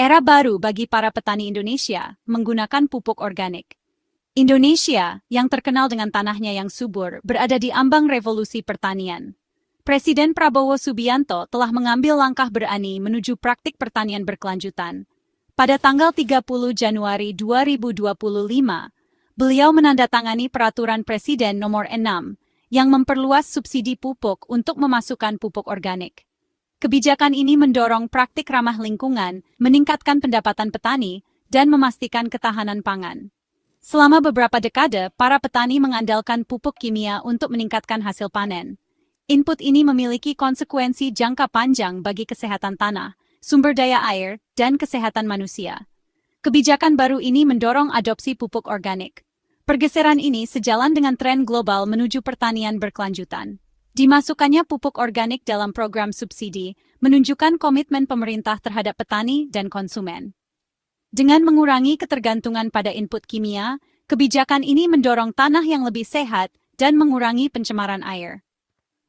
Era baru bagi para petani Indonesia menggunakan pupuk organik. Indonesia, yang terkenal dengan tanahnya yang subur, berada di ambang revolusi pertanian. Presiden Prabowo Subianto telah mengambil langkah berani menuju praktik pertanian berkelanjutan. Pada tanggal 30 Januari 2025, beliau menandatangani Peraturan Presiden Nomor 6 yang memperluas subsidi pupuk untuk memasukkan pupuk organik. Kebijakan ini mendorong praktik ramah lingkungan, meningkatkan pendapatan petani, dan memastikan ketahanan pangan. Selama beberapa dekade, para petani mengandalkan pupuk kimia untuk meningkatkan hasil panen. Input ini memiliki konsekuensi jangka panjang bagi kesehatan tanah, sumber daya air, dan kesehatan manusia. Kebijakan baru ini mendorong adopsi pupuk organik. Pergeseran ini sejalan dengan tren global menuju pertanian berkelanjutan. Dimasukkannya pupuk organik dalam program subsidi menunjukkan komitmen pemerintah terhadap petani dan konsumen. Dengan mengurangi ketergantungan pada input kimia, kebijakan ini mendorong tanah yang lebih sehat dan mengurangi pencemaran air.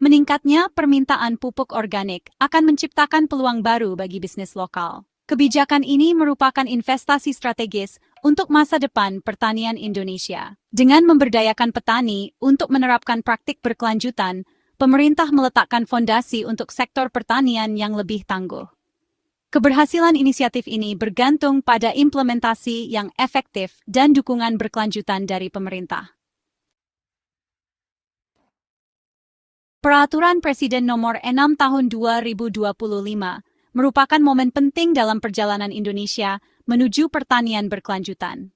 Meningkatnya permintaan pupuk organik akan menciptakan peluang baru bagi bisnis lokal. Kebijakan ini merupakan investasi strategis untuk masa depan pertanian Indonesia. Dengan memberdayakan petani untuk menerapkan praktik berkelanjutan, pemerintah meletakkan fondasi untuk sektor pertanian yang lebih tangguh. Keberhasilan inisiatif ini bergantung pada implementasi yang efektif dan dukungan berkelanjutan dari pemerintah. Peraturan Presiden Nomor 6 Tahun 2025 merupakan momen penting dalam perjalanan Indonesia menuju pertanian berkelanjutan.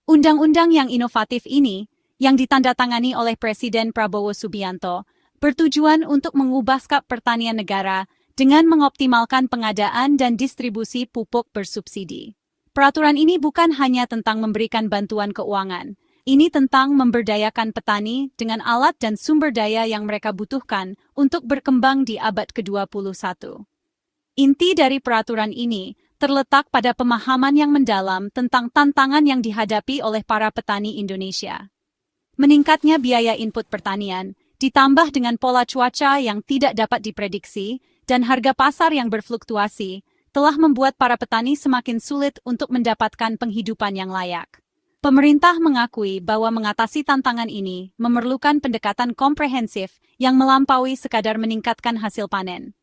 Undang-undang yang inovatif ini, yang ditandatangani oleh Presiden Prabowo Subianto, bertujuan untuk mengubah skop pertanian negara dengan mengoptimalkan pengadaan dan distribusi pupuk bersubsidi. Peraturan ini bukan hanya tentang memberikan bantuan keuangan, ini tentang memberdayakan petani dengan alat dan sumber daya yang mereka butuhkan untuk berkembang di abad ke-21. Inti dari peraturan ini terletak pada pemahaman yang mendalam tentang tantangan yang dihadapi oleh para petani Indonesia. Meningkatnya biaya input pertanian, ditambah dengan pola cuaca yang tidak dapat diprediksi dan harga pasar yang berfluktuasi, telah membuat para petani semakin sulit untuk mendapatkan penghidupan yang layak. Pemerintah mengakui bahwa mengatasi tantangan ini memerlukan pendekatan komprehensif yang melampaui sekadar meningkatkan hasil panen.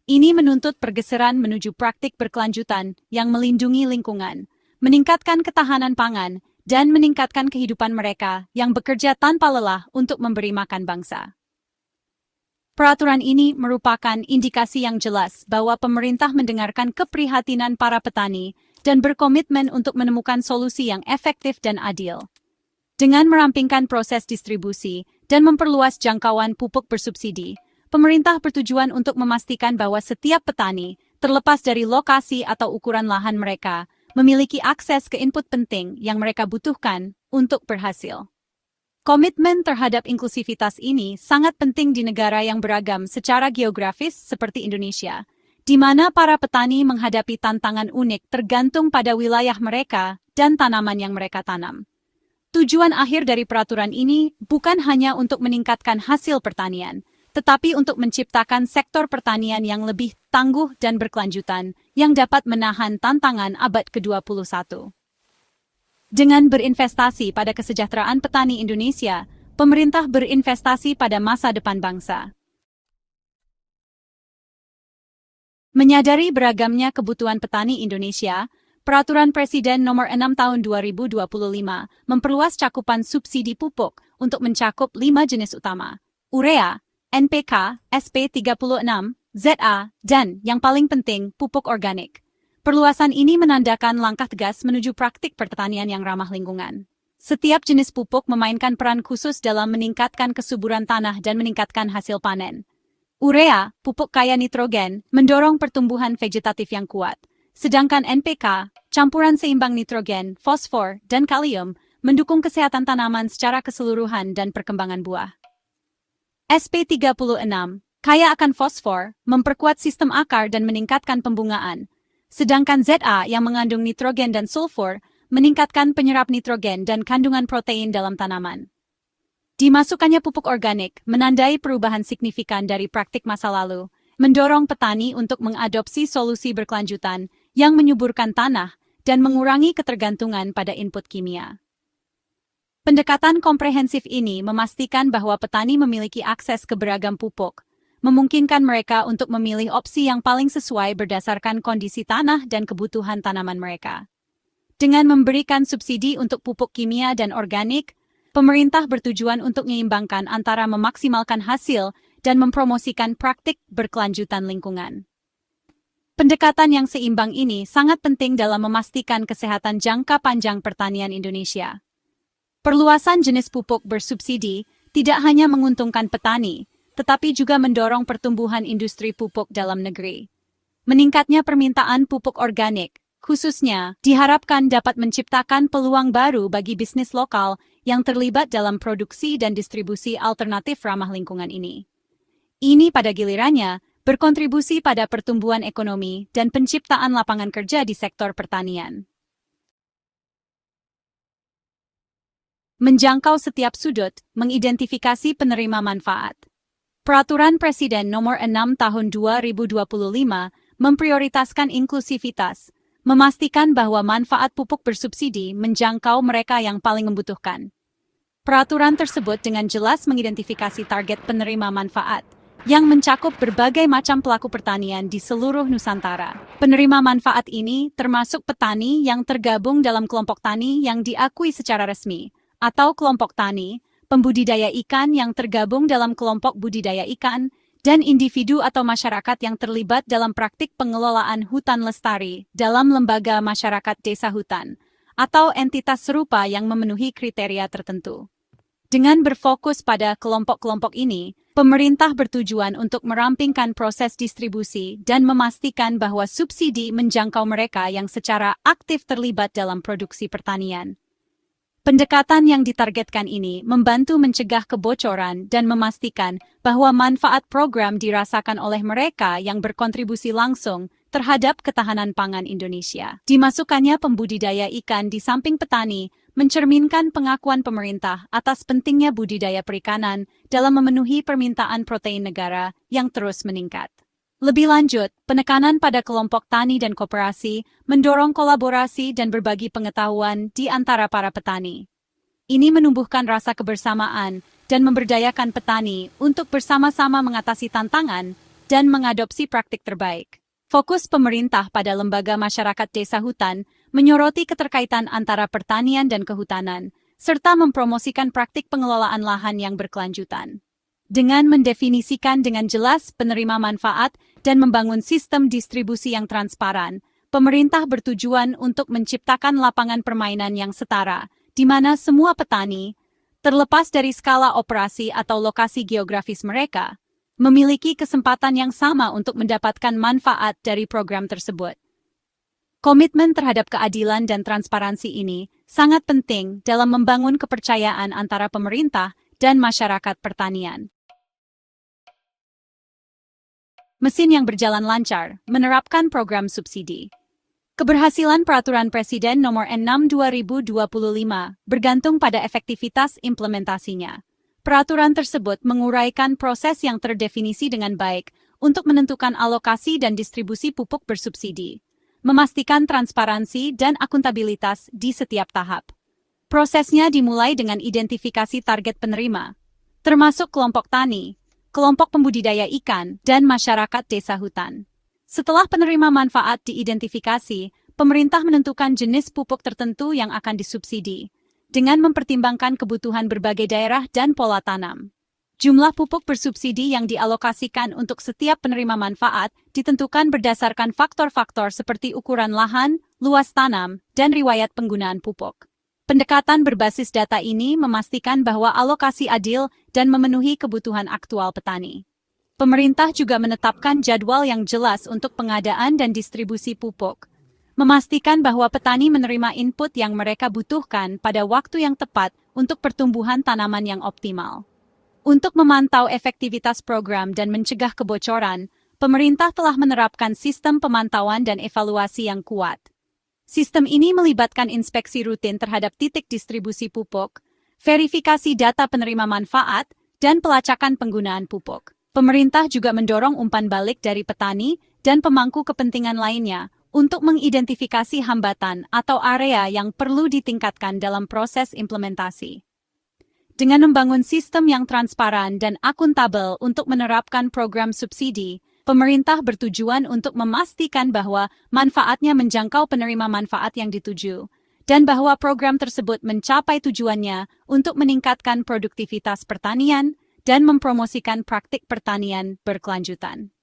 Ini menuntut pergeseran menuju praktik berkelanjutan yang melindungi lingkungan, meningkatkan ketahanan pangan, dan meningkatkan kehidupan mereka yang bekerja tanpa lelah untuk memberi makan bangsa. Peraturan ini merupakan indikasi yang jelas bahwa pemerintah mendengarkan keprihatinan para petani dan berkomitmen untuk menemukan solusi yang efektif dan adil. Dengan merampingkan proses distribusi dan memperluas jangkauan pupuk bersubsidi, pemerintah bertujuan untuk memastikan bahwa setiap petani, terlepas dari lokasi atau ukuran lahan mereka, memiliki akses ke input penting yang mereka butuhkan untuk berhasil. Komitmen terhadap inklusivitas ini sangat penting di negara yang beragam secara geografis seperti Indonesia, di mana para petani menghadapi tantangan unik tergantung pada wilayah mereka dan tanaman yang mereka tanam. Tujuan akhir dari peraturan ini bukan hanya untuk meningkatkan hasil pertanian, tetapi untuk menciptakan sektor pertanian yang lebih tangguh dan berkelanjutan yang dapat menahan tantangan abad ke-21. Dengan berinvestasi pada kesejahteraan petani Indonesia, pemerintah berinvestasi pada masa depan bangsa. Menyadari beragamnya kebutuhan petani Indonesia, Peraturan Presiden Nomor 6 Tahun 2025 memperluas cakupan subsidi pupuk untuk mencakup 5 jenis utama: urea, NPK, SP36, ZA, dan, yang paling penting, pupuk organik. Perluasan ini menandakan langkah tegas menuju praktik pertanian yang ramah lingkungan. Setiap jenis pupuk memainkan peran khusus dalam meningkatkan kesuburan tanah dan meningkatkan hasil panen. Urea, pupuk kaya nitrogen, mendorong pertumbuhan vegetatif yang kuat. Sedangkan NPK, campuran seimbang nitrogen, fosfor, dan kalium, mendukung kesehatan tanaman secara keseluruhan dan perkembangan buah. SP36, kaya akan fosfor, memperkuat sistem akar dan meningkatkan pembungaan. Sedangkan ZA yang mengandung nitrogen dan sulfur, meningkatkan penyerap nitrogen dan kandungan protein dalam tanaman. Dimasukkannya pupuk organik menandai perubahan signifikan dari praktik masa lalu, mendorong petani untuk mengadopsi solusi berkelanjutan yang menyuburkan tanah dan mengurangi ketergantungan pada input kimia. Pendekatan komprehensif ini memastikan bahwa petani memiliki akses ke beragam pupuk, memungkinkan mereka untuk memilih opsi yang paling sesuai berdasarkan kondisi tanah dan kebutuhan tanaman mereka. Dengan memberikan subsidi untuk pupuk kimia dan organik, pemerintah bertujuan untuk menyeimbangkan antara memaksimalkan hasil dan mempromosikan praktik berkelanjutan lingkungan. Pendekatan yang seimbang ini sangat penting dalam memastikan kesehatan jangka panjang pertanian Indonesia. Perluasan jenis pupuk bersubsidi tidak hanya menguntungkan petani, tetapi juga mendorong pertumbuhan industri pupuk dalam negeri. Meningkatnya permintaan pupuk organik, khususnya, diharapkan dapat menciptakan peluang baru bagi bisnis lokal yang terlibat dalam produksi dan distribusi alternatif ramah lingkungan ini. Ini pada gilirannya berkontribusi pada pertumbuhan ekonomi dan penciptaan lapangan kerja di sektor pertanian. Menjangkau setiap sudut, mengidentifikasi penerima manfaat. Peraturan Presiden Nomor 6 Tahun 2025 memprioritaskan inklusivitas, memastikan bahwa manfaat pupuk bersubsidi menjangkau mereka yang paling membutuhkan. Peraturan tersebut dengan jelas mengidentifikasi target penerima manfaat, yang mencakup berbagai macam pelaku pertanian di seluruh Nusantara. Penerima manfaat ini termasuk petani yang tergabung dalam kelompok tani yang diakui secara resmi, atau kelompok tani, pembudidaya ikan yang tergabung dalam kelompok budidaya ikan, dan individu atau masyarakat yang terlibat dalam praktik pengelolaan hutan lestari dalam lembaga masyarakat desa hutan, atau entitas serupa yang memenuhi kriteria tertentu. Dengan berfokus pada kelompok-kelompok ini, pemerintah bertujuan untuk merampingkan proses distribusi dan memastikan bahwa subsidi menjangkau mereka yang secara aktif terlibat dalam produksi pertanian. Pendekatan yang ditargetkan ini membantu mencegah kebocoran dan memastikan bahwa manfaat program dirasakan oleh mereka yang berkontribusi langsung terhadap ketahanan pangan Indonesia. Dimasukkannya pembudidaya ikan di samping petani mencerminkan pengakuan pemerintah atas pentingnya budidaya perikanan dalam memenuhi permintaan protein negara yang terus meningkat. Lebih lanjut, penekanan pada kelompok tani dan koperasi mendorong kolaborasi dan berbagi pengetahuan di antara para petani. Ini menumbuhkan rasa kebersamaan dan memberdayakan petani untuk bersama-sama mengatasi tantangan dan mengadopsi praktik terbaik. Fokus pemerintah pada lembaga masyarakat desa hutan menyoroti keterkaitan antara pertanian dan kehutanan, serta mempromosikan praktik pengelolaan lahan yang berkelanjutan. Dengan mendefinisikan dengan jelas penerima manfaat dan membangun sistem distribusi yang transparan, pemerintah bertujuan untuk menciptakan lapangan permainan yang setara, di mana semua petani, terlepas dari skala operasi atau lokasi geografis mereka, memiliki kesempatan yang sama untuk mendapatkan manfaat dari program tersebut. Komitmen terhadap keadilan dan transparansi ini sangat penting dalam membangun kepercayaan antara pemerintah dan masyarakat pertanian. Mesin yang berjalan lancar, menerapkan program subsidi. Keberhasilan Peraturan Presiden Nomor 6 2025 bergantung pada efektivitas implementasinya. Peraturan tersebut menguraikan proses yang terdefinisi dengan baik untuk menentukan alokasi dan distribusi pupuk bersubsidi, memastikan transparansi dan akuntabilitas di setiap tahap. Prosesnya dimulai dengan identifikasi target penerima, termasuk kelompok tani, kelompok pembudidaya ikan, dan masyarakat desa hutan. Setelah penerima manfaat diidentifikasi, pemerintah menentukan jenis pupuk tertentu yang akan disubsidi, dengan mempertimbangkan kebutuhan berbagai daerah dan pola tanam. Jumlah pupuk bersubsidi yang dialokasikan untuk setiap penerima manfaat ditentukan berdasarkan faktor-faktor seperti ukuran lahan, luas tanam, dan riwayat penggunaan pupuk. Pendekatan berbasis data ini memastikan bahwa alokasi adil dan memenuhi kebutuhan aktual petani. Pemerintah juga menetapkan jadwal yang jelas untuk pengadaan dan distribusi pupuk, memastikan bahwa petani menerima input yang mereka butuhkan pada waktu yang tepat untuk pertumbuhan tanaman yang optimal. Untuk memantau efektivitas program dan mencegah kebocoran, pemerintah telah menerapkan sistem pemantauan dan evaluasi yang kuat. Sistem ini melibatkan inspeksi rutin terhadap titik distribusi pupuk, verifikasi data penerima manfaat, dan pelacakan penggunaan pupuk. Pemerintah juga mendorong umpan balik dari petani dan pemangku kepentingan lainnya untuk mengidentifikasi hambatan atau area yang perlu ditingkatkan dalam proses implementasi. Dengan membangun sistem yang transparan dan akuntabel untuk menerapkan program subsidi, pemerintah bertujuan untuk memastikan bahwa manfaatnya menjangkau penerima manfaat yang dituju, dan bahwa program tersebut mencapai tujuannya untuk meningkatkan produktivitas pertanian dan mempromosikan praktik pertanian berkelanjutan.